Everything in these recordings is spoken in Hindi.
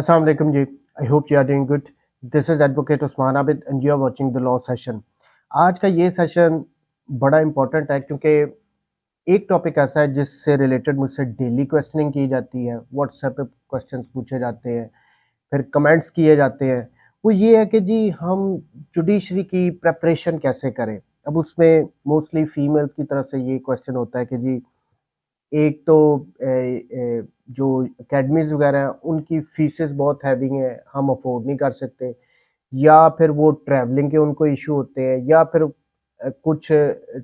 Assalamu alaikum ji. I hope you are doing good. This is Advocate Usman Abid and you are watching the law session. आज का ये सेशन बड़ा इम्पोर्टेंट है क्योंकि एक टॉपिक ऐसा है जिससे रिलेटेड मुझसे डेली क्वेश्चनिंग की जाती है, व्हाट्सएप पे क्वेश्चंस पूछे जाते हैं, फिर कमेंट्स किए जाते हैं। वो ये है कि जी हम जुडिशरी की प्रेपरेशन कैसे करें। अब उसमें मोस्टली फीमेल की तरफ से ये क्वेश्चन होता है कि जी एक तो जो अकेडमीज वगैरह हैं उनकी फीसेस बहुत हैवी हैं, हम अफोर्ड नहीं कर सकते, या फिर वो ट्रैवलिंग के उनको इशू होते हैं, या फिर कुछ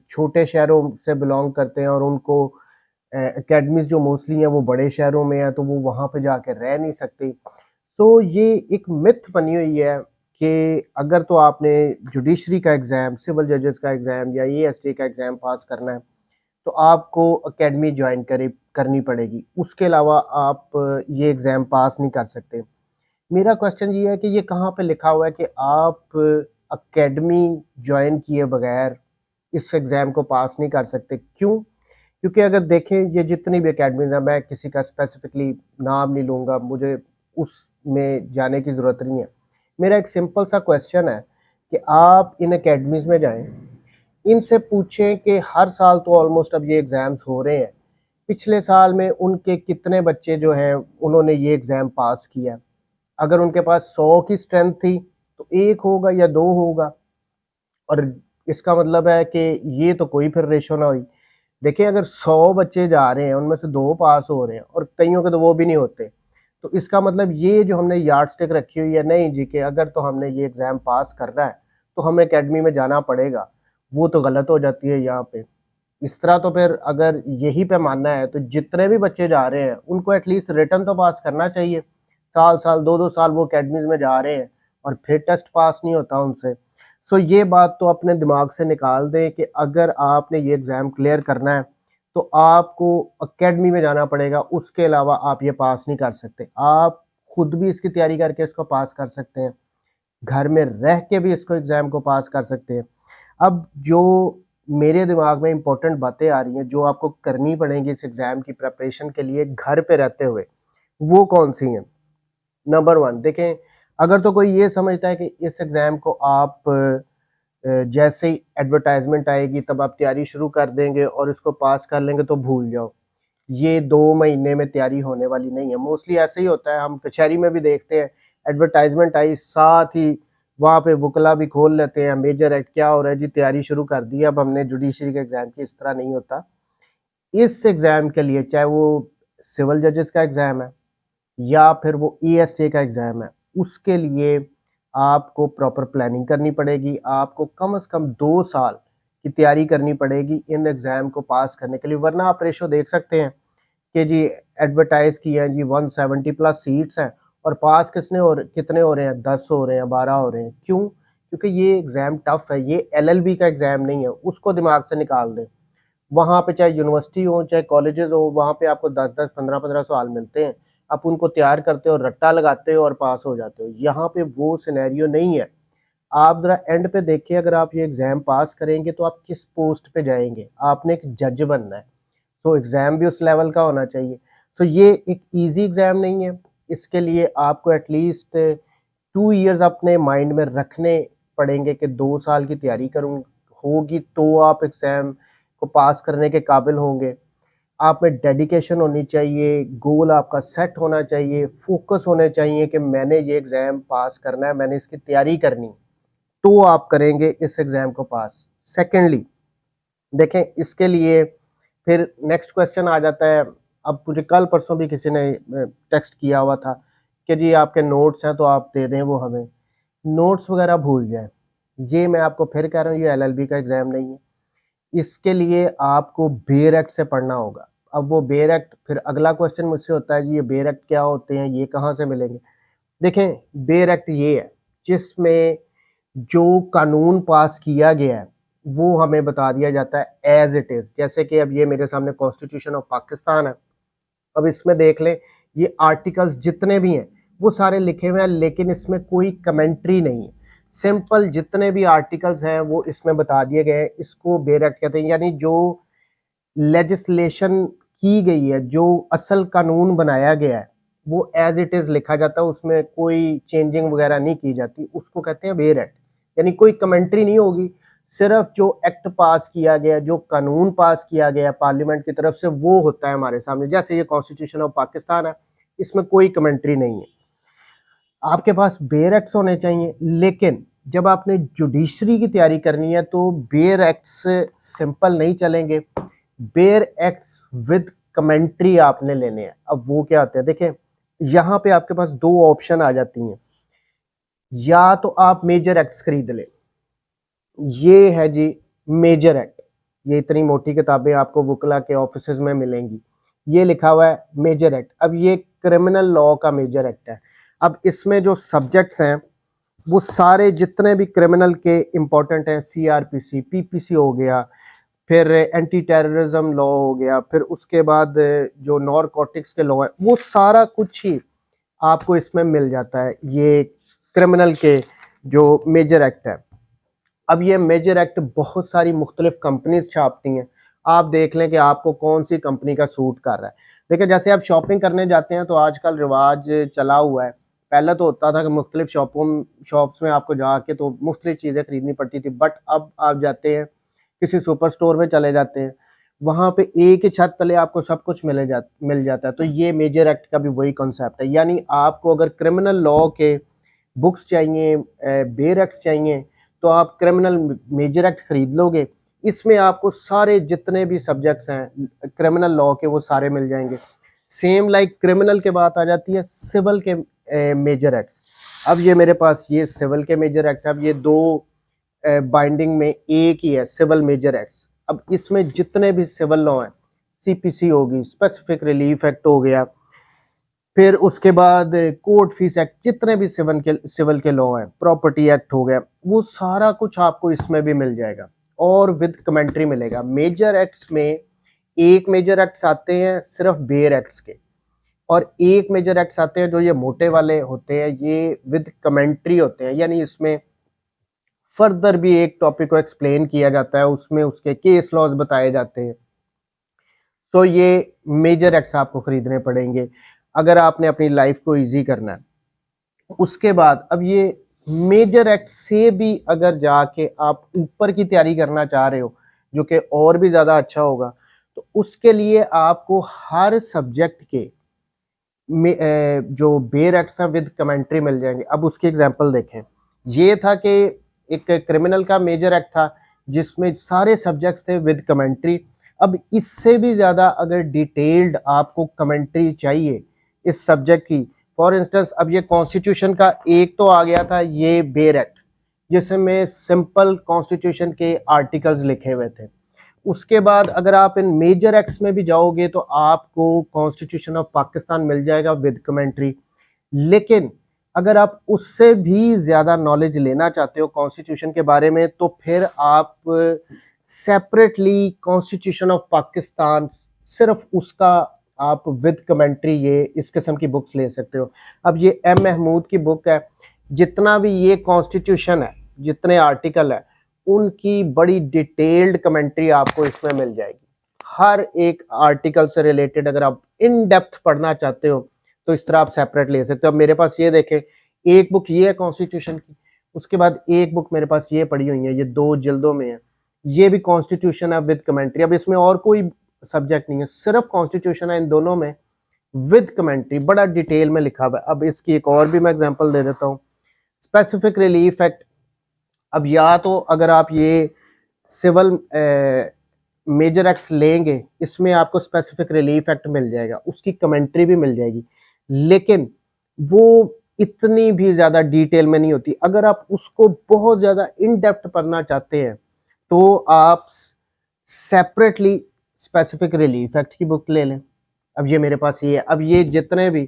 छोटे शहरों से बिलोंग करते हैं और उनको एकेडमीज जो मोस्टली हैं वो बड़े शहरों में है तो वो वहाँ पे जाके रह नहीं सकते। सो ये एक मिथ बनी हुई है कि अगर तो आपने जुडिशरी का एग्ज़ाम, सिविल जजेस का एग्ज़ाम या एएसटी का एग्ज़ाम पास करना है तो आपको एकेडमी ज्वाइन करनी पड़ेगी, उसके अलावा आप ये एग्ज़ाम पास नहीं कर सकते। मेरा क्वेश्चन ये है कि ये कहाँ पे लिखा हुआ है कि आप एकेडमी ज्वाइन किए बगैर इस एग्ज़ाम को पास नहीं कर सकते? क्यों? क्योंकि अगर देखें ये जितनी भी एकेडमीज़ हैं, मैं किसी का स्पेसिफिकली नाम नहीं लूँगा, मुझे उसमें जाने की ज़रूरत नहीं है। मेरा एक सिंपल सा क्वेश्चन है कि आप इन एकेडमीज़ में जाएँ, इनसे पूछें कि हर साल तो ऑलमोस्ट अब ये एग्ज़ाम्स हो रहे हैं, पिछले साल में उनके कितने बच्चे जो हैं उन्होंने ये एग्ज़ाम पास किया। अगर उनके पास 100 की स्ट्रेंथ थी तो 1 होगा या 2 होगा, और इसका मतलब है कि ये तो कोई फिर रेशो ना हुई। देखिए अगर 100 बच्चे जा रहे हैं उनमें से 2 पास हो रहे हैं और कईयों के तो वो भी नहीं होते, तो इसका मतलब ये जो हमने यार्डस्टिक रखी हुई है नहीं जी कि अगर तो हमने ये एग्ज़ाम पास करना है तो हमें एकेडमी में जाना पड़ेगा, वो तो गलत हो जाती है यहाँ पे। इस तरह तो फिर अगर यही पैमाना है तो जितने भी बच्चे जा रहे हैं उनको एटलीस्ट रिटन तो पास करना चाहिए। साल-साल 2-2 साल वो अकेडमीज़ में जा रहे हैं और फिर टेस्ट पास नहीं होता उनसे। सो ये बात तो अपने दिमाग से निकाल दें कि अगर आपने ये एग्ज़ाम क्लियर करना है तो आपको अकेडमी में जाना पड़ेगा, उसके अलावा आप ये पास नहीं कर सकते। आप खुद भी इसकी तैयारी करके इसको पास कर सकते हैं, घर में रह के भी इसको एग्ज़ाम को पास कर सकते हैं। अब जो मेरे दिमाग में इम्पोर्टेंट बातें आ रही हैं जो आपको करनी पड़ेंगी इस एग्ज़ाम की प्रिपरेशन के लिए घर पे रहते हुए, वो कौन-सी हैं? नंबर 1 देखें, अगर तो कोई ये समझता है कि इस एग्ज़ाम को आप जैसे ही एडवर्टाइज़मेंट आएगी तब आप तैयारी शुरू कर देंगे और इसको पास कर लेंगे तो भूल जाओ। ये 2 महीने में तैयारी होने वाली नहीं है। मोस्टली ऐसे ही होता है, हम कचहरी में भी देखते हैं, एडवर्टाइज़मेंट आई साथ ही वहाँ पे वकला भी खोल लेते हैं, मेजर एक्ट क्या हो रहा है जी, तैयारी शुरू कर दी अब हमने जुडिशरी के एग्ज़ाम की। इस तरह नहीं होता। इस एग्ज़ाम के लिए चाहे वो सिविल जजेस का एग्ज़ाम है या फिर वो ईएसटी का एग्ज़ाम है, उसके लिए आपको प्रॉपर प्लानिंग करनी पड़ेगी। आपको कम से कम 2 साल की तैयारी करनी पड़ेगी इन एग्ज़ाम को पास करने के लिए, वरना आप रेशो देख सकते हैं कि जी एडवर्टाइज़ किया है जी 170 प्लस सीट्स हैं और पास कितने हो रहे हैं, 10 हो रहे हैं, 12 हो रहे हैं। क्यों? क्योंकि ये एग्ज़ाम टफ़ है, ये एलएलबी का एग्ज़ाम नहीं है, उसको दिमाग से निकाल दें। वहाँ पे चाहे यूनिवर्सिटी हो, चाहे कॉलेजेस हो, वहाँ पे आपको 10-10, 15-15 सवाल मिलते हैं। आप उनको तैयार करते हो, रट्टा लगाते हो और पास हो जाते हो। यहाँ पे वो सिनेरियो नहीं है। आप ज़रा एंड पे देखिए, अगर आप ये एग्ज़ाम पास करेंगे तो आप किस पोस्ट पे जाएँगे? आपने एक जज बनना है, तो एग्ज़ाम भी उस लेवल का होना चाहिए। सो ये एक ईज़ी एग्ज़ाम नहीं है। इसके लिए आपको एटलीस्ट 2 इयर्स अपने माइंड में रखने पड़ेंगे कि 2 साल की तैयारी होगी तो आप एग्ज़ाम को पास करने के काबिल होंगे। आप में डेडिकेशन होनी चाहिए, गोल आपका सेट होना चाहिए, फ़ोकस होने चाहिए कि मैंने ये एग्ज़ाम पास करना है, मैंने इसकी तैयारी करनी, तो आप करेंगे इस एग्ज़ाम को पास। सेकेंडली देखें, इसके लिए फिर नेक्स्ट क्वेश्चन आ जाता है। अब मुझे कल परसों भी किसी ने टेक्स्ट किया हुआ था कि जी आपके नोट्स हैं तो आप दे दें वो हमें। नोट्स वगैरह भूल जाएँ। ये मैं आपको फिर कह रहा हूँ, ये एलएलबी का एग्ज़ाम नहीं है। इसके लिए आपको बेयर एक्ट से पढ़ना होगा। अब वो बेयर एक्ट, फिर अगला क्वेश्चन मुझसे होता है जी ये बेयर एक्ट क्या होते हैं, ये कहाँ से मिलेंगे? देखें, बेयर एक्ट ये है जिसमें जो कानून पास किया गया है वो हमें बता दिया जाता है एज़ इट इज़। जैसे कि अब ये मेरे सामने कॉन्स्टिट्यूशन ऑफ पाकिस्तान है। अब इसमें देख लें, ये आर्टिकल्स जितने भी हैं वो सारे लिखे हुए हैं, लेकिन इसमें कोई कमेंट्री नहीं है। सिंपल जितने भी आर्टिकल्स हैं वो इसमें बता दिए गए हैं। इसको बेयर एक्ट कहते हैं, यानी जो लेजिस्लेशन की गई है, जो असल कानून बनाया गया है, वो एज इट इज लिखा जाता है, उसमें कोई चेंजिंग वगैरह नहीं की जाती, उसको कहते हैं बेयर एक्ट। यानी कोई कमेंट्री नहीं होगी, सिर्फ जो एक्ट पास किया गया, जो कानून पास किया गया पार्लियामेंट की तरफ से, वो होता है हमारे सामने। जैसे ये कॉन्स्टिट्यूशन ऑफ पाकिस्तान है, इसमें कोई कमेंट्री नहीं है। आपके पास बेयर एक्ट्स होने चाहिए, लेकिन जब आपने जुडिशरी की तैयारी करनी है तो बेयर एक्ट्स सिंपल नहीं चलेंगे, बेयर एक्ट्स विद कमेंट्री आपने लेने हैं। अब वो क्या होते हैं, देखें यहाँ पे आपके पास दो ऑप्शन आ जाती हैं। या तो आप मेजर एक्ट्स खरीद ले, ये है जी मेजर एक्ट, ये इतनी मोटी किताबें आपको वुकला के ऑफिसेज में मिलेंगी, ये लिखा हुआ है मेजर एक्ट। अब ये क्रिमिनल लॉ का मेजर एक्ट है। अब इसमें जो सब्जेक्ट्स हैं वो सारे जितने भी क्रिमिनल के इंपॉर्टेंट हैं, सीआरपीसी, पीपीसी हो गया, फिर एंटी टेररिज्म लॉ हो गया, फिर उसके बाद जो नॉरकोटिक्स के लॉ है, वो सारा कुछ ही आपको इसमें मिल जाता है, ये क्रिमिनल के जो मेजर एक्ट है। अब ये मेजर एक्ट बहुत सारी मुख्तलिफ कंपनीज छापती हैं, आप देख लें कि आपको कौन सी कंपनी का सूट कर रहा है। देखिए जैसे आप शॉपिंग करने जाते हैं तो आजकल रिवाज चला हुआ है, पहले तो होता था कि मुख्तलिफ शॉप्स में आपको जाके तो मुख्तलिफ चीज़ें खरीदनी पड़ती थी, बट अब आप जाते हैं किसी सुपर स्टोर में चले जाते हैं, वहाँ पे एक ही छत तले आपको सब कुछ मिल जाता है। तो ये मेजर एक्ट का भी वही कॉन्सेप्ट है, यानी आपको अगर क्रिमिनल लॉ के बुक्स चाहिए, बेयर एक्ट्स चाहिए, तो आप क्रिमिनल मेजर एक्ट खरीद लोगे। इसमें आपको सारे जितने भी सब्जेक्ट्स हैं क्रिमिनल लॉ के वो सारे मिल जाएंगे। सेम लाइक क्रिमिनल के बात आ जाती है सिविल के मेजर एक्ट्स। अब ये मेरे पास ये सिविल के मेजर एक्ट्स, अब ये दो बाइंडिंग में एक ही है, सिविल मेजर एक्ट्स। अब इसमें जितने भी सिविल लॉ हैं, सीपीसी होगी, स्पेसिफिक रिलीफ एक्ट हो गया, फिर उसके बाद कोर्ट फीस एक्ट, जितने भी सिविल के लॉ हैं, प्रॉपर्टी एक्ट हो गया, वो सारा कुछ आपको इसमें भी मिल जाएगा और विद कमेंट्री मिलेगा। मेजर एक्ट्स में एक मेजर एक्ट्स आते हैं सिर्फ बेयर एक्ट्स के, और एक मेजर एक्ट्स आते हैं जो ये मोटे वाले होते हैं, ये विद कमेंट्री होते हैं, यानी इसमें फर्दर भी एक टॉपिक को एक्सप्लेन किया जाता है, उसमें उसके केस लॉज बताए जाते हैं। तो ये मेजर एक्ट्स आपको खरीदने पड़ेंगे अगर आपने अपनी लाइफ को इजी करना है। उसके बाद अब ये मेजर एक्ट से भी अगर जाके आप ऊपर की तैयारी करना चाह रहे हो, जो कि और भी ज़्यादा अच्छा होगा, तो उसके लिए आपको हर सब्जेक्ट के जो बेयर एक्ट्स हैं विद कमेंट्री मिल जाएंगे। अब उसकी एग्जांपल देखें, ये था कि एक क्रिमिनल का मेजर एक्ट था जिसमें सारे सब्जेक्ट्स थे विद कमेंट्री। अब इससे भी ज़्यादा अगर डिटेल्ड आपको कमेंट्री चाहिए इस सब्जेक्ट की, फॉर इंस्टेंस अब ये कॉन्स्टिट्यूशन का एक तो आ गया था ये बेयर एक्ट, जिसमें सिंपल कॉन्स्टिट्यूशन के आर्टिकल्स लिखे हुए थे। उसके बाद अगर आप इन मेजर एक्ट्स में भी जाओगे तो आपको कॉन्स्टिट्यूशन ऑफ पाकिस्तान मिल जाएगा विद कमेंट्री। लेकिन अगर आप उससे भी ज़्यादा नॉलेज लेना चाहते हो कॉन्स्टिट्यूशन के बारे में, तो फिर आप सेपरेटली कॉन्स्टिट्यूशन ऑफ पाकिस्तान, सिर्फ उसका आप विद कमेंट्री ये इस किस्म की बुक्स ले सकते हो। अब ये एम महमूद की बुक है, जितना भी ये कॉन्स्टिट्यूशन है, जितने आर्टिकल है, उनकी बड़ी डिटेल्ड कमेंट्री आपको इसमें मिल जाएगी। हर एक आर्टिकल से रिलेटेड अगर आप इन डेप्थ पढ़ना चाहते हो तो इस तरह आप सेपरेट ले सकते हो। अब मेरे पास ये देखें, एक बुक ये है कॉन्स्टिट्यूशन की, उसके बाद एक बुक मेरे पास ये पड़ी हुई है, ये 2 जिल्दों में है, ये भी कॉन्स्टिट्यूशन है विद कमेंट्री। अब इसमें और कोई सब्जेक्ट नहीं है, सिर्फ कॉन्स्टिट्यूशन है इन दोनों में विद कमेंट्री, बड़ा डिटेल में लिखा हुआ है। अब इसकी एक और भी मैं एग्जांपल दे देता हूँ, स्पेसिफिक रिलीफ एक्ट। अब या तो अगर आप ये सिविल मेजर एक्ट्स लेंगे, इसमें आपको स्पेसिफिक रिलीफ एक्ट मिल जाएगा, उसकी कमेंट्री भी मिल जाएगी, लेकिन वो इतनी भी ज़्यादा डिटेल में नहीं होती। अगर आप उसको बहुत ज़्यादा इन डेप्थ पढ़ना चाहते हैं तो आप सेपरेटली स्पेसिफिक रिलीफ एक्ट की बुक ले लें। अब ये मेरे पास ये है, अब ये जितने भी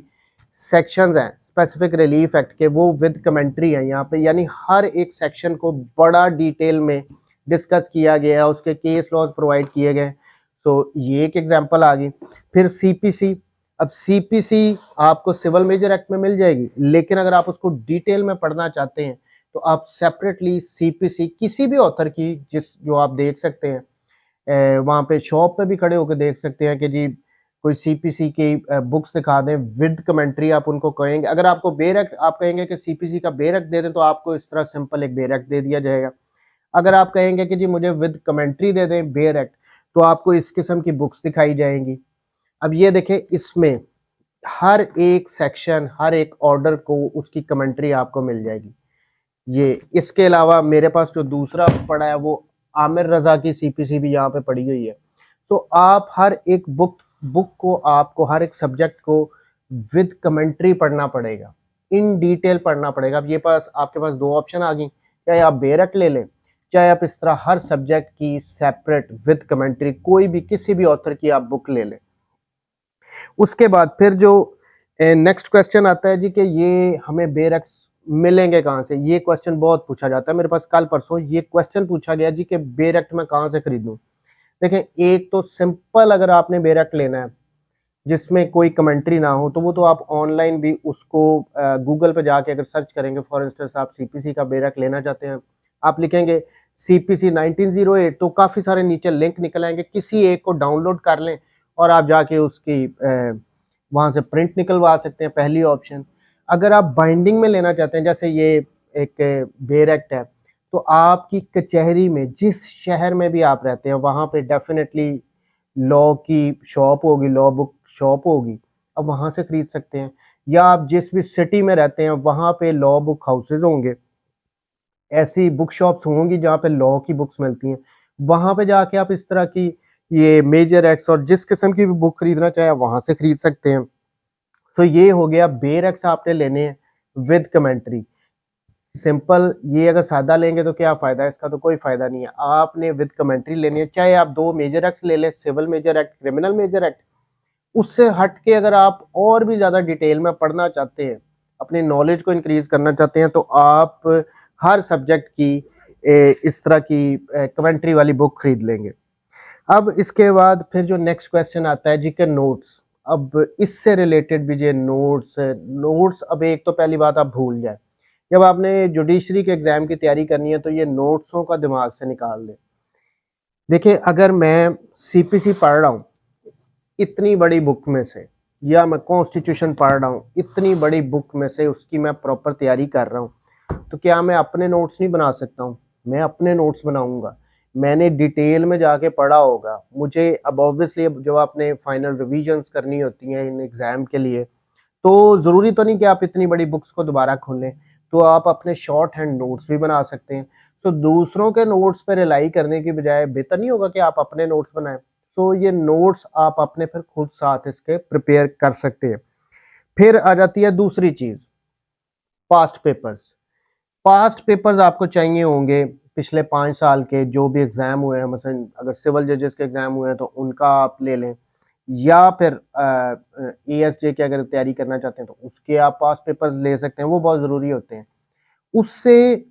सेक्शंस हैं स्पेसिफिक रिलीफ एक्ट के, वो विद कमेंट्री है यहाँ पे, यानी हर एक सेक्शन को बड़ा डिटेल में डिस्कस किया गया है, उसके केस लॉज प्रोवाइड किए गए। सो ये एक एग्जांपल आ गई। फिर सीपीसी, अब सीपीसी आपको सिविल मेजर एक्ट में मिल जाएगी, लेकिन अगर आप उसको डिटेल में पढ़ना चाहते हैं तो आप सेपरेटली सीपीसी किसी भी ऑथर की, जो आप देख सकते हैं वहाँ पे शॉप पे भी खड़े होकर देख सकते हैं कि जी कोई सीपीसी की बुक्स दिखा दें विद कमेंट्री, आप उनको कहेंगे। अगर आपको बेरक आप कहेंगे कि सीपीसी का बेरक दे दें तो आपको इस तरह सिंपल एक बेरक दे दिया जाएगा। अगर आप कहेंगे कि जी मुझे विद कमेंट्री दे दें बेरक, तो आपको इस किस्म की बुक्स दिखाई जाएंगी। अब ये देखें, इसमें हर एक सेक्शन, हर एक ऑर्डर को उसकी कमेंट्री आपको मिल जाएगी। ये इसके अलावा मेरे पास जो दूसरा पड़ा है वो आमिर रजा की सीपीसी भी यहाँ पे पड़ी हुई है। तो आप हर एक बुक को, आपको हर एक सब्जेक्ट को विद कमेंट्री पढ़ना पड़ेगा, इन डिटेल पढ़ना पड़ेगा। अब ये पास आपके पास दो ऑप्शन आ गई, चाहे आप बेरक ले लें, चाहे आप इस तरह हर सब्जेक्ट की सेपरेट विद कमेंट्री कोई भी किसी भी ऑथर की आप बुक ले लें। उसके बाद फिर जो नेक्स्ट क्वेश्चन आता है जी कि ये हमें बेरक्स मिलेंगे कहाँ से। ये क्वेश्चन बहुत पूछा जाता है, मेरे पास कल परसों ये क्वेश्चन पूछा गया जी कि बेरक्ट मैं कहाँ से खरीदूं। देखें, एक तो सिंपल अगर आपने बेरक्ट लेना है जिसमें कोई कमेंट्री ना हो, तो वो तो आप ऑनलाइन भी उसको गूगल पे जाके अगर सर्च करेंगे, फॉर इंस्टेंस आप सीपीसी का बेरक्ट लेना चाहते हैं, आप लिखेंगे सीपीसी 1908 तो काफ़ी सारे नीचे लिंक निकल आएंगे, किसी एक को डाउनलोड कर लें और आप जाके उसकी वहाँ से प्रिंट निकलवा सकते हैं, पहली ऑप्शन। अगर आप बाइंडिंग में लेना चाहते हैं, जैसे ये एक बेरक्ट है, तो आपकी कचहरी में जिस शहर में भी आप रहते हैं वहाँ पे डेफिनेटली लॉ की शॉप होगी, लॉ बुक शॉप होगी, अब वहाँ से खरीद सकते हैं। या आप जिस भी सिटी में रहते हैं वहाँ पे लॉ बुक हाउसेज होंगे, ऐसी बुक शॉप्स होंगी जहाँ पे लॉ की बुक्स मिलती हैं, वहाँ पे जाके आप इस तरह की ये मेजर एक्ट्स और जिस किस्म की भी बुक खरीदना चाहे वहाँ से खरीद सकते हैं। सो ये हो गया बेरक्स आपने लेने हैं विद कमेंट्री, सिंपल। ये अगर सादा लेंगे तो क्या फ़ायदा है, इसका तो कोई फ़ायदा नहीं है। आपने विद कमेंट्री लेनी है, चाहे आप दो मेजर एक्ट्स ले लें, civil major act, criminal major act. उससे हट के अगर आप और भी ज़्यादा डिटेल में पढ़ना चाहते हैं, अपनी नॉलेज को इंक्रीज करना चाहते हैं, तो आप हर सब्जेक्ट की इस तरह की कमेंट्री वाली बुक खरीद लेंगे। अब इसके बाद फिर जो नेक्स्ट क्वेश्चन आता है जी के नोट्स। अब इससे रिलेटेड भी जो नोट्स अब एक तो पहली बात आप भूल जाए, जब आपने जुडिशरी के एग्जाम की तैयारी करनी है तो ये नोट्सों का दिमाग से निकाल दें। देखिए, अगर मैं सीपीसी पढ़ रहा हूँ इतनी बड़ी बुक में से, या मैं कॉन्स्टिट्यूशन पढ़ रहा हूँ इतनी बड़ी बुक में से, उसकी मैं प्रॉपर तैयारी कर रहा हूँ, तो क्या मैं अपने नोट्स नहीं बना सकता हूँ? मैं अपने नोट्स बनाऊंगा, मैंने डिटेल में जाके पढ़ा होगा। मुझे अब ऑब्वियसली जब आपने फाइनल रिविजन्स करनी होती हैं इन एग्ज़ाम के लिए, तो ज़रूरी तो नहीं कि आप इतनी बड़ी बुक्स को दोबारा खोलें, तो आप अपने शॉर्ट हैंड नोट्स भी बना सकते हैं। सो दूसरों के नोट्स पर रिलाई करने की बजाय बेहतर नहीं होगा कि आप अपने नोट्स बनाएं? सो ये नोट्स आप अपने फिर खुद साथ इसके प्रिपेयर कर सकते हैं। फिर आ जाती है दूसरी चीज़, पास्ट पेपर्स। पास्ट पेपर्स आपको चाहिए होंगे पिछले 5 साल के जो भी एग्ज़ाम हुए हैं, मसलन अगर सिविल जजेस के एग्ज़ाम हुए हैं तो उनका आप ले लें, या फिर एएसजे की अगर तैयारी करना चाहते हैं तो उसके आप पास्ट पेपर्स ले सकते हैं, वो बहुत ज़रूरी होते हैं। उससे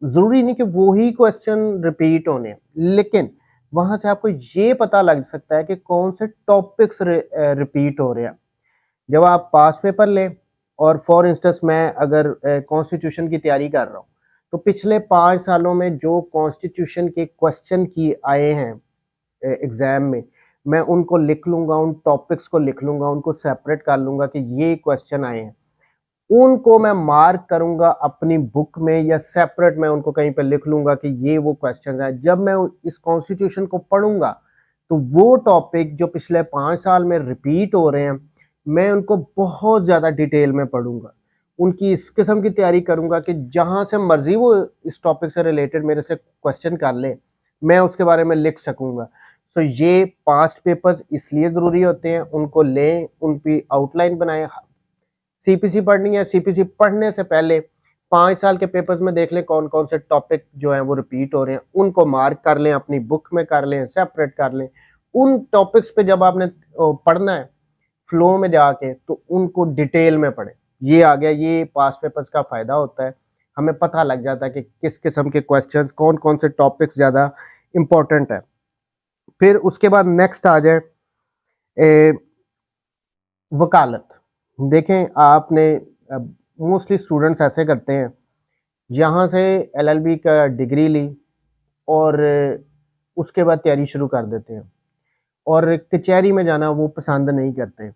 ज़रूरी नहीं कि वो ही क्वेश्चन रिपीट होने हैं, लेकिन वहाँ से आपको ये पता लग सकता है कि कौन से टॉपिक्स रिपीट हो रहे हैं। जब आप पास्ट पेपर लें, और फॉर इंस्टेंस मैं अगर कॉन्स्टिट्यूशन की तैयारी कर रहा हूँ, तो पिछले 5 सालों में जो कॉन्स्टिट्यूशन के क्वेश्चन की आए हैं एग्ज़ाम में, मैं उनको लिख लूँगा, उन टॉपिक्स को लिख लूँगा, उनको सेपरेट कर लूँगा कि ये क्वेश्चन आए हैं। उनको मैं मार्क करूँगा अपनी बुक में, या सेपरेट मैं उनको कहीं पे लिख लूँगा कि ये वो क्वेश्चन है। जब मैं इस कॉन्स्टिट्यूशन को पढ़ूँगा, तो वो टॉपिक जो पिछले 5 साल में रिपीट हो रहे हैं, मैं उनको बहुत ज़्यादा डिटेल में पढ़ूँगा। उनकी इस किस्म की तैयारी करूँगा कि जहाँ से मर्ज़ी वो इस टॉपिक से रिलेटेड मेरे से क्वेश्चन कर ले, मैं उसके बारे में लिख सकूँगा। सो ये पास्ट पेपर्स इसलिए ज़रूरी होते हैं, उनको लें, उन पे आउटलाइन बनाएँ। सीपीसी पढ़नी है, सीपीसी पढ़ने से पहले 5 साल के पेपर्स में देख लें कौन-कौन से टॉपिक जो हैं वो रिपीट हो रहे हैं, उनको मार्क कर लें, अपनी बुक में कर लें, सेपरेट कर लें। उन टॉपिक्स पे जब आपने पढ़ना है फ्लो में जाके, तो उनको डिटेल में पढ़ें। ये आ गया, ये पास्ट पेपर्स का फ़ायदा होता है। हमें पता लग जाता है कि किस किस्म के क्वेश्चंस, कौन-कौन से टॉपिक्स ज़्यादा इम्पोर्टेंट है। फिर उसके बाद नेक्स्ट आ जाए वकालत। देखें, आपने मोस्टली स्टूडेंट्स ऐसे करते हैं, यहाँ से एलएलबी का डिग्री ली और उसके बाद तैयारी शुरू कर देते हैं, और कचहरी में जाना वो पसंद नहीं करते,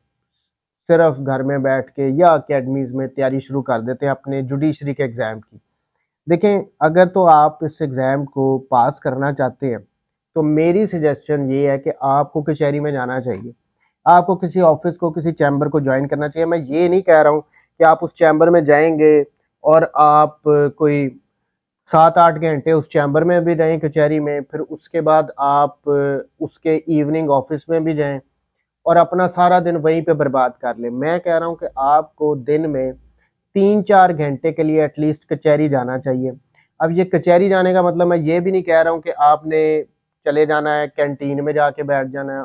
सिर्फ घर में बैठ के या अकेडमीज में तैयारी शुरू कर देते हैं अपने जुडिशरी के एग्ज़ाम की। देखें, अगर तो आप इस एग्ज़ाम को पास करना चाहते हैं, तो मेरी सजेशन ये है कि आपको कचहरी में जाना चाहिए। आपको किसी ऑफिस को, किसी चैम्बर को ज्वाइन करना चाहिए। मैं ये नहीं कह रहा हूँ कि आप उस चैम्बर में जाएँगे और आप कोई 7-8 घंटे उस चैम्बर में भी रहें कचहरी में, फिर उसके बाद आप उसके इवनिंग ऑफिस में भी जाएँ और अपना सारा दिन वहीं पे बर्बाद कर लें। मैं कह रहा हूँ कि आपको दिन में 3-4 घंटे के लिए एटलीस्ट कचहरी जाना चाहिए। अब ये कचहरी जाने का मतलब मैं ये भी नहीं कह रहा हूँ कि आपने चले जाना है, कैंटीन में जाके बैठ जाना है,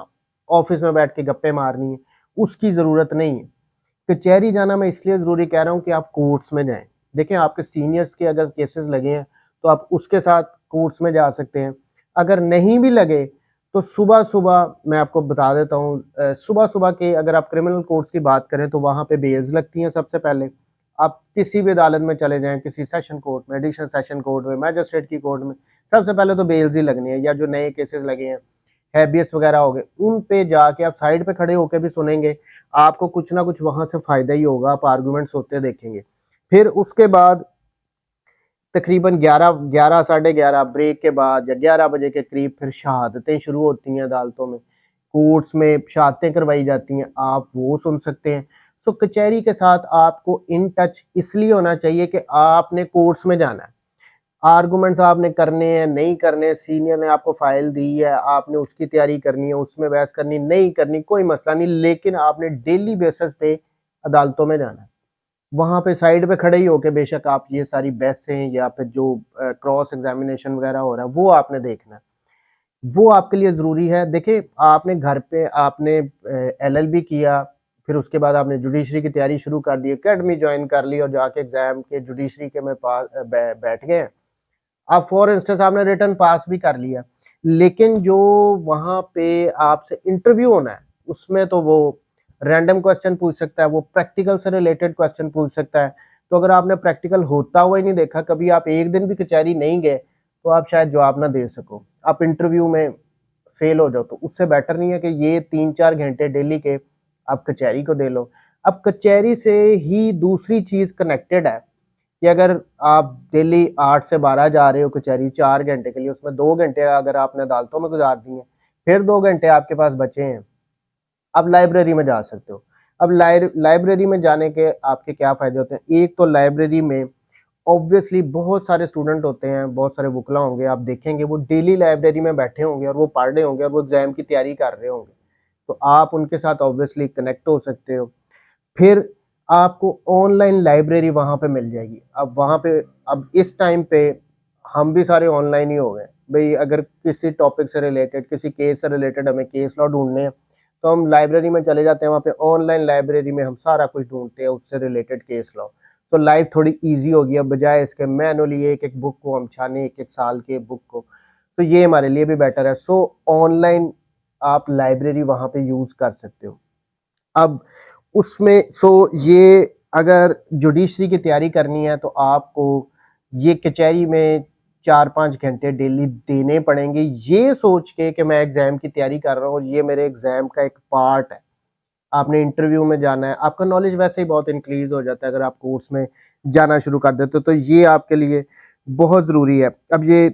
ऑफिस में बैठ के गप्पे मारनी है, उसकी ज़रूरत नहीं है। कचहरी जाना मैं इसलिए ज़रूरी कह रहा हूँ कि आप कोर्ट्स में जाएँ। देखें, आपके सीनियर्स के अगर केसेस लगे हैं, तो आप उसके साथ कोर्ट्स में जा सकते हैं। अगर नहीं भी लगे, तो सुबह-सुबह मैं आपको बता देता हूँ, सुबह-सुबह के अगर आप क्रिमिनल कोर्ट्स की बात करें, तो वहाँ पे बेल्स लगती हैं सबसे पहले। आप किसी भी अदालत में चले जाएँ, किसी सेशन कोर्ट में, एडिशनल सेशन कोर्ट में, मैजिस्ट्रेट की कोर्ट में, सबसे पहले तो बेल्स ही लगनी है, या जो नए केसेस लगे हैं, हैबियस वगैरह हो गए, उन पे जाके आप साइड पे खड़े होके भी सुनेंगे, आपको कुछ ना कुछ वहाँ से फ़ायदा ही होगा, आप आर्गुमेंट्स होते देखेंगे। फिर उसके बाद तकरीबन 11 साढ़े 11 ब्रेक के बाद या 11 बजे के करीब फिर शहादतें शुरू होती हैं अदालतों में। कोर्ट्स में शहादतें करवाई जाती हैं, आप वो सुन सकते हैं। सो कचहरी के साथ आपको इन टच इसलिए होना चाहिए कि आपने कोर्ट्स में जाना है। आर्गुमेंट्स आपने करने हैं, नहीं करने, सीनियर ने आपको फाइल दी है, आपने उसकी तैयारी करनी है, उसमें बहस करनी, नहीं करनी, कोई मसला नहीं, लेकिन आपने डेली बेसिस पे अदालतों में जाना है। वहाँ पे साइड पे खड़े ही होके बेशक आप ये सारी बहसें या फिर जो क्रॉस एग्जामिनेशन वगैरह हो रहा है, वो आपने देखना है। वो आपके लिए ज़रूरी है। देखिए, आपने घर पे आपने एलएलबी किया, फिर उसके बाद आपने जुडिशरी की तैयारी शुरू कर दी, अकेडमी जॉइन कर ली और जाके एग्ज़ाम के जुडिशरी के में बैठ गए। आप फॉर इंस्टेंस आपने रिटन पास भी कर लिया, लेकिन जो वहाँ पे आपसे इंटरव्यू होना है, उसमें तो वो रैंडम क्वेश्चन पूछ सकता है, वो प्रैक्टिकल से रिलेटेड क्वेश्चन पूछ सकता है। तो अगर आपने प्रैक्टिकल होता हुआ ही नहीं देखा, कभी आप एक दिन भी कचहरी नहीं गए, तो आप शायद जवाब ना दे सको। आप इंटरव्यू में फेल हो जाओ, तो उससे बेटर नहीं है कि ये 3-4 घंटे डेली के आप कचहरी को दे लो। अब कचहरी से ही दूसरी चीज़ कनेक्टेड है कि अगर आप डेली 8 से 12 जा रहे हो कचहरी 4 घंटे के लिए, उसमें 2 घंटे अगर आपने अदालतों में गुजार दिए, फिर 2 घंटे आपके पास बचे हैं, आप लाइब्रेरी में जा सकते हो। अब लाइब्रेरी में जाने के आपके क्या फ़ायदे होते हैं? एक तो लाइब्रेरी में ऑब्वियसली बहुत सारे स्टूडेंट होते हैं, बहुत सारे वकला होंगे, आप देखेंगे वो डेली लाइब्रेरी में बैठे होंगे और वो पढ़ रहे होंगे और वो एग्ज़ाम की तैयारी कर रहे होंगे। तो आप उनके साथ ऑब्वियसली कनेक्ट हो सकते हो। फिर आपको ऑनलाइन लाइब्रेरी वहाँ पे मिल जाएगी। अब वहाँ पे अब इस टाइम पे हम भी सारे ऑनलाइन ही हो गए। भई अगर किसी टॉपिक से रिलेटेड, किसी केस से रिलेटेड हमें केस लॉ ढूँढने हैं, तो हम लाइब्रेरी में चले जाते हैं, वहाँ पे ऑनलाइन लाइब्रेरी में हम सारा कुछ ढूँढते हैं उससे रिलेटेड केस लॉ। तो लाइफ़ थोड़ी ईज़ी हो गई है, बजाए इसके मैनुअली एक-एक बुक को हम छानें, एक-एक साल के बुक को। तो ये हमारे लिए भी बेटर है। सो ऑनलाइन आप लाइब्रेरी वहाँ पे यूज़ कर सकते हो। अब उसमें ये अगर जुडिशरी की तैयारी करनी है, तो आपको ये कचहरी में 4-5 घंटे डेली देने पड़ेंगे, ये सोच के कि मैं एग्ज़ाम की तैयारी कर रहा हूँ और ये मेरे एग्ज़ाम का एक पार्ट है। आपने इंटरव्यू में जाना है, आपका नॉलेज वैसे ही बहुत इंक्रीज़ हो जाता है अगर आप कोर्स में जाना शुरू कर देते हो, तो ये आपके लिए बहुत ज़रूरी है। अब ये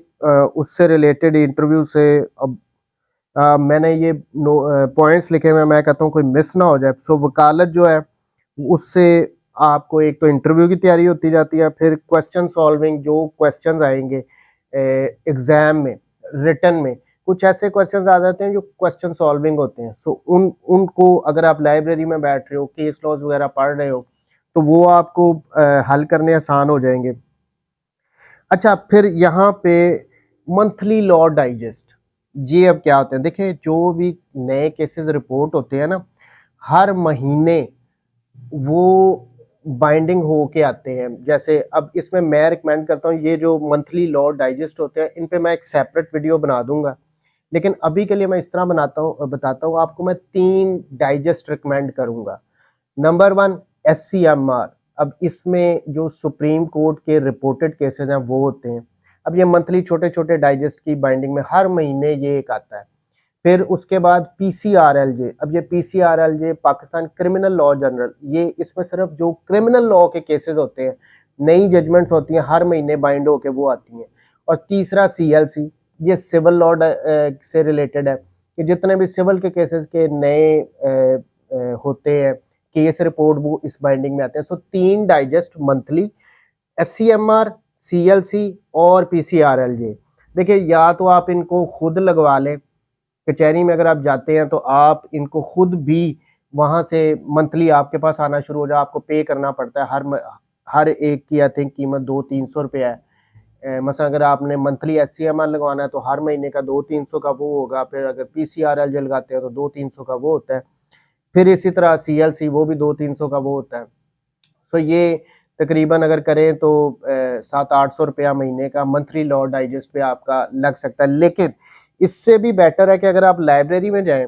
उससे रिलेटेड इंटरव्यू से अब मैंने ये पॉइंट्स लिखे हुए हैं, मैं कहता हूँ कोई मिस ना हो जाए। सो वकालत जो है, उससे आपको एक तो इंटरव्यू की तैयारी होती जाती है, फिर क्वेश्चन सॉल्विंग, जो क्वेश्चंस आएँगे एग्ज़ाम में, रिटन में, कुछ ऐसे क्वेश्चंस आ जाते हैं जो क्वेश्चन सॉल्विंग होते हैं। सो उनको अगर आप लाइब्रेरी में बैठ रहे हो, केस लॉज़ वगैरह पढ़ रहे हो, तो वो आपको हल करने आसान हो जाएँगे। अच्छा, फिर यहाँ पे मंथली लॉ डाइजेस्ट, ये अब क्या होते हैं? देखिए, जो भी नए केसेस रिपोर्ट होते हैं ना, हर महीने वो बाइंडिंग हो के आते हैं। जैसे अब इसमें मैं रिकमेंड करता हूँ, ये जो मंथली लॉ डाइजेस्ट होते हैं, इन पे मैं एक सेपरेट वीडियो बना दूंगा, लेकिन अभी के लिए मैं इस तरह बताता हूँ आपको। मैं 3 डाइजेस्ट रिकमेंड करूंगा। नंबर 1, एससीएमआर। अब इसमें जो सुप्रीम कोर्ट के रिपोर्टेड केसेस हैं वो होते हैं। अब ये मंथली छोटे-छोटे डाइजेस्ट की बाइंडिंग में हर महीने ये एक आता है। फिर उसके बाद पीसीआरएलजे। अब ये पीसीआरएलजे पाकिस्तान क्रिमिनल लॉ जनरल, ये इसमें सिर्फ जो क्रिमिनल लॉ के केसेस होते हैं, नई जजमेंट्स होती हैं हर महीने बाइंड होके वो आती हैं। और तीसरा सीएलसी, ये सिविल लॉ से रिलेटेड है कि जितने भी सिविल के केसेस के नए होते हैं केस रिपोर्ट वो इस बाइंडिंग में आते हैं। सो 3 डाइजेस्ट मंथली, एससीएमआर, सीएलसी और पीसीआरएलजे। देखिए या तो आप इनको खुद लगवा लें, कचहरी में अगर आप जाते हैं तो आप इनको खुद भी वहां से मंथली आपके पास आना शुरू हो जाए, आपको पे करना पड़ता है हर एक की आई थिंक कीमत 200-300 रुपया है। मसलन अगर आपने मंथली एससीएमआर लगवाना है तो हर महीने का 200-300 का वो होगा, फिर अगर पीसीआरएल लगाते हैं तो 200-300 का वो होता है, फिर इसी तरह सीएलसी वो भी 200-300 का वो होता है। सो ये तकरीबन अगर करें तो 700-800 रुपया महीने का मंथली लॉ डाइजेस्ट पे आपका लग सकता है। लेकिन इससे भी बेटर है कि अगर आप लाइब्रेरी में जाएं,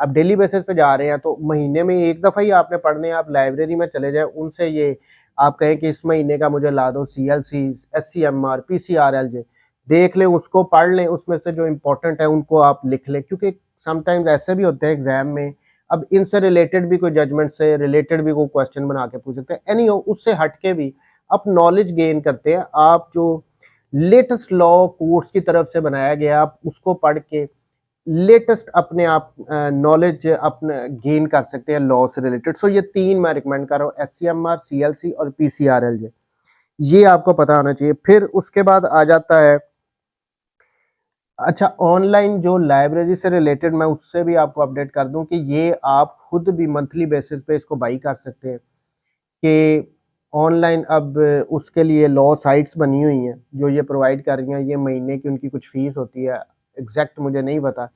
आप डेली बेसिस पे जा रहे हैं तो महीने में एक दफ़ा ही आपने पढ़ने, आप लाइब्रेरी में चले जाएं, उनसे ये आप कहें कि इस महीने का मुझे ला दो सीएलसी, एससीएमआर, पीसीआरएलजे, देख लें, उसको पढ़ लें, उसमें से जो इम्पोर्टेंट है उनको आप लिख लें, क्योंकि समटाइम्स ऐसे भी होते हैं एग्जाम में, अब इनसे रिलेटेड भी कोई जजमेंट से रिलेटेड भी कोई क्वेश्चन बना के पूछ सकते हैं। एनी उससे हटके भी आप नॉलेज गेन करते हैं, आप जो लेटेस्ट लॉ कोर्ट्स की तरफ से बनाया गया आप उसको पढ़ के लेटेस्ट अपने आप नॉलेज अपने गेन कर सकते हैं लॉ से रिलेटेड। सो ये 3 मैं रिकमेंड कर रहा हूँ, एससीएमआर, सीएलसी और पीसीआरएलजे, ये आपको पता होना चाहिए। फिर उसके बाद आ जाता है, अच्छा ऑनलाइन जो लाइब्रेरी से रिलेटेड, मैं उससे भी आपको अपडेट कर दूं कि ये आप खुद भी मंथली बेसिस पे इसको बाई कर सकते हैं कि ऑनलाइन अब उसके लिए लॉ साइट्स बनी हुई हैं जो ये प्रोवाइड कर रही हैं। ये महीने की उनकी कुछ फीस होती है, एग्जैक्ट मुझे नहीं पता,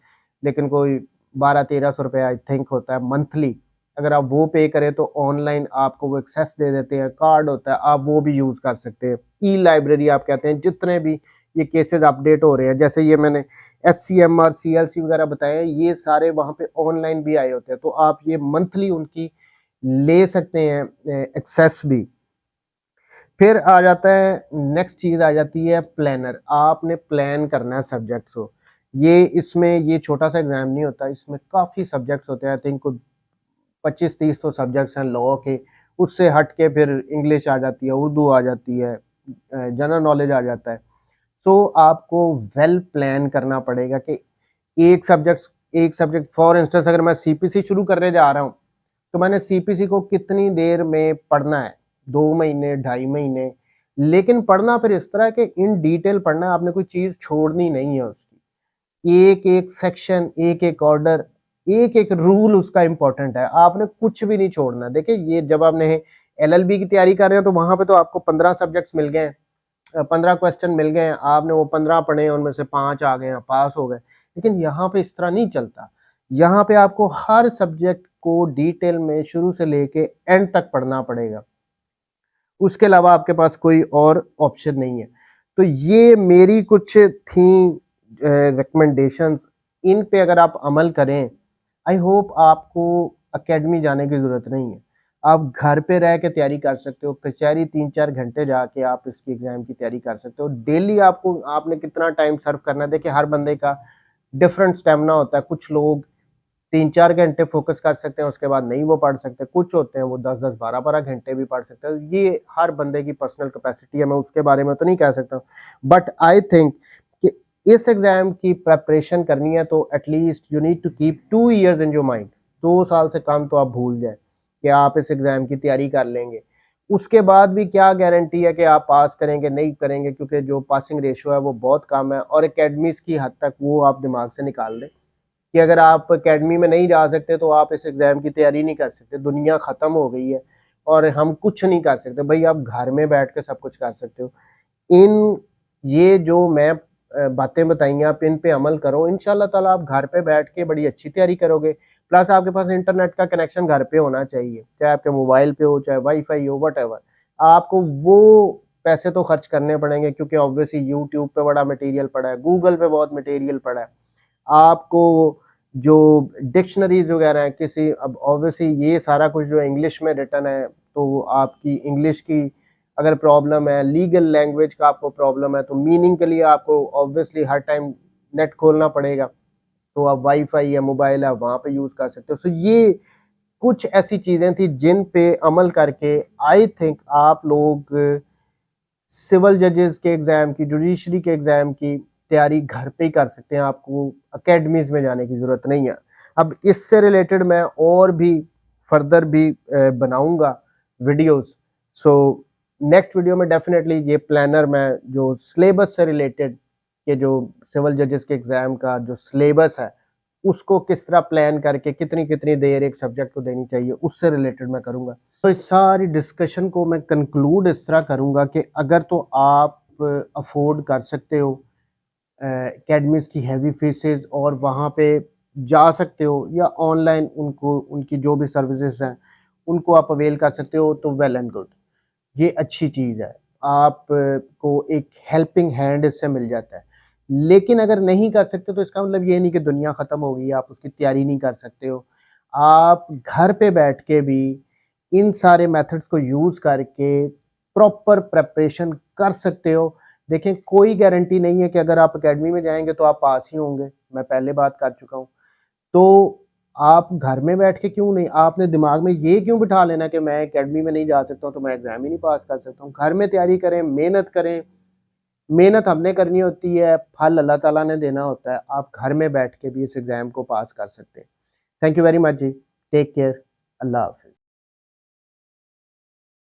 लेकिन कोई 1200-1300 रुपये आई थिंक होता है मंथली। अगर आप वो पे करें तो ऑनलाइन आपको वो एक्सेस दे देते हैं, कार्ड होता है, आप वो भी यूज़ कर सकते हैं। ई लाइब्रेरी आप कहते हैं, जितने भी ये केसेस अपडेट हो रहे हैं, जैसे ये मैंने एससीएमआर, सीएलसी वगैरह बताए, ये सारे वहाँ पे ऑनलाइन भी आए होते हैं, तो आप ये मंथली उनकी ले सकते हैं एक्सेस भी। फिर आ जाता है, नेक्स्ट चीज़ आ जाती है प्लानर। आपने प्लान करना है सब्जेक्ट्स को, ये इसमें ये छोटा सा एग्जाम नहीं होता, इसमें काफ़ी सब्जेक्ट्स होते हैं, आई थिंक 25-30 तो सब्जेक्ट्स हैं लॉ के। उससे हट के फिर इंग्लिश आ जाती है, उर्दू आ जाती है, जनरल नॉलेज आ जाता है। सो आपको वेल प्लान करना पड़ेगा कि एक सब्जेक्ट फॉर इंस्टेंस अगर मैं सीपीसी शुरू करने जा रहा हूँ तो मैंने सीपीसी को कितनी देर में पढ़ना है, 2 महीने, 2.5 महीने, लेकिन पढ़ना फिर इस तरह के इन डिटेल पढ़ना है, आपने कोई चीज़ छोड़नी नहीं है उसकी, एक एक सेक्शन, एक एक ऑर्डर, एक एक रूल उसका इंपॉर्टेंट है, आपने कुछ भी नहीं छोड़ना। देखिए ये जब आपने एलएलबी की तैयारी कर रहे हैं तो वहां पे तो आपको 15 सब्जेक्ट्स मिल गए, 15 क्वेश्चन मिल गए, आपने वो 15 पढ़े, उनमें से 5 आ गए, पास हो गए। लेकिन यहाँ पे इस तरह नहीं चलता, यहाँ पे आपको हर सब्जेक्ट को डिटेल में शुरू से लेके एंड तक पढ़ना पड़ेगा, उसके अलावा आपके पास कोई और ऑप्शन नहीं है। तो ये मेरी कुछ थी रिकमेंडेशंस, इन पे अगर आप अमल करें, आई होप आपको एकेडमी जाने की ज़रूरत नहीं है, आप घर पे रह के तैयारी कर सकते हो, कचहरी 3-4 घंटे जाके आप इसकी एग्ज़ाम की तैयारी कर सकते हो। डेली आपने कितना टाइम सर्व करना है, देखिए हर बंदे का डिफरेंट स्टेमिना होता है, कुछ लोग 3-4 घंटे फोकस कर सकते हैं, उसके बाद नहीं वो पढ़ सकते, कुछ होते हैं वो 10-10, 12-12 घंटे भी पढ़ सकते हैं। ये हर बंदे की पर्सनल कैपेसिटी है, मैं उसके बारे में तो नहीं कह सकता, बट आई थिंक कि इस एग्जाम की प्रेपरेशन करनी है तो at least you need to keep 2 years in your mind. 2 साल से कम तो आप भूल जाए कि आप इस एग्जाम की तैयारी कर लेंगे। उसके बाद भी क्या गारंटी है कि आप पास करेंगे, नहीं करेंगे, क्योंकि जो पासिंग रेशियो है वो बहुत कम है, और एकेडमीज की हद तक वो आप दिमाग से निकाल दें कि अगर आप एकेडमी में नहीं जा सकते तो आप इस एग्ज़ाम की तैयारी नहीं कर सकते, दुनिया ख़त्म हो गई है और हम कुछ नहीं कर सकते। भाई आप घर में बैठ के सब कुछ कर सकते हो। इन ये जो मैं बातें बताई आप इन पे अमल करो, इंशाल्लाह ताला आप घर पे बैठ के बड़ी अच्छी तैयारी करोगे। प्लस आपके पास इंटरनेट का कनेक्शन घर पे होना चाहिए, चाहे आपके मोबाइल पे हो, चाहे वाईफाई हो, वट आपको वो पैसे तो खर्च करने पड़ेंगे, क्योंकि ऑब्वियसली यूट्यूब पे बड़ा मटेरियल पड़ा है, गूगल पे बहुत मटेरियल पड़ा है। आपको जो डिक्शनरीज वगैरह है किसी, अब ऑब्वियसली ये सारा कुछ जो इंग्लिश में रिटन है, तो आपकी इंग्लिश की अगर प्रॉब्लम है, लीगल लैंग्वेज का आपको प्रॉब्लम है, तो मीनिंग के लिए आपको ऑब्वियसली हर टाइम नेट खोलना पड़ेगा। तो आप वाईफाई या मोबाइल आप वहाँ पे यूज़ कर सकते हो। सो ये कुछ ऐसी चीज़ें थी जिन पे अमल करके आई थिंक आप लोग सिविल जजेस के एग्ज़ाम की, जुडिशरी के एग्ज़ाम की तैयारी घर पे ही कर सकते हैं, आपको अकेडमीज़ में जाने की ज़रूरत नहीं है। अब इससे रिलेटेड मैं और भी फर्दर भी बनाऊँगा वीडियोज़। सो नेक्स्ट वीडियो में डेफ़िनेटली ये प्लानर मैं जो सिलेबस से रिलेटेड के जो सिविल जजेस के एग्ज़ाम का जो सिलेबस है, उसको किस तरह प्लान करके कितनी-कितनी देर एक सब्जेक्ट को देनी चाहिए, उससे रिलेटेड मैं करूँगा। तो इस सारी डिस्कशन को मैं कंक्लूड इस तरह करूँगा कि अगर तो आप अफ़ोर्ड कर सकते हो एकेडमीज़ की हेवी फीसेस और वहाँ पे जा सकते हो या ऑनलाइन उनको उनकी जो भी सर्विसेज हैं, उनको आप अवेल कर सकते हो तो वेल एंड गुड। ये अच्छी चीज़ है। आप को एक हेल्पिंग हैंड इससे मिल जाता है। लेकिन अगर नहीं कर सकते तो इसका मतलब ये नहीं कि दुनिया ख़त्म हो गई, आप उसकी तैयारी नहीं कर सकते हो। आप घर पे बैठ के भी इन सारे मेथड्स को यूज़ करके प्रॉपर प्रिपरेशन कर सकते हो। देखें, कोई गारंटी नहीं है कि अगर आप अकेडमी में जाएँगे तो आप पास ही होंगे, मैं पहले बात कर चुका हूँ। तो आप घर में बैठ के क्यों नहीं, आपने दिमाग में ये क्यों बिठा लेना कि मैं अकेडमी में नहीं जा सकता हूँ तो मैं एग्ज़ाम ही नहीं पास कर सकता हूँ। घर में तैयारी करें, मेहनत करें, मेहनत हमने करनी होती है, फल अल्लाह ताला ने देना होता है। आप घर में बैठ के भी इस एग्ज़ाम को पास कर सकते हैं। थैंक यू वेरी मच जी। Take care. अल्लाह हाफ़िज़।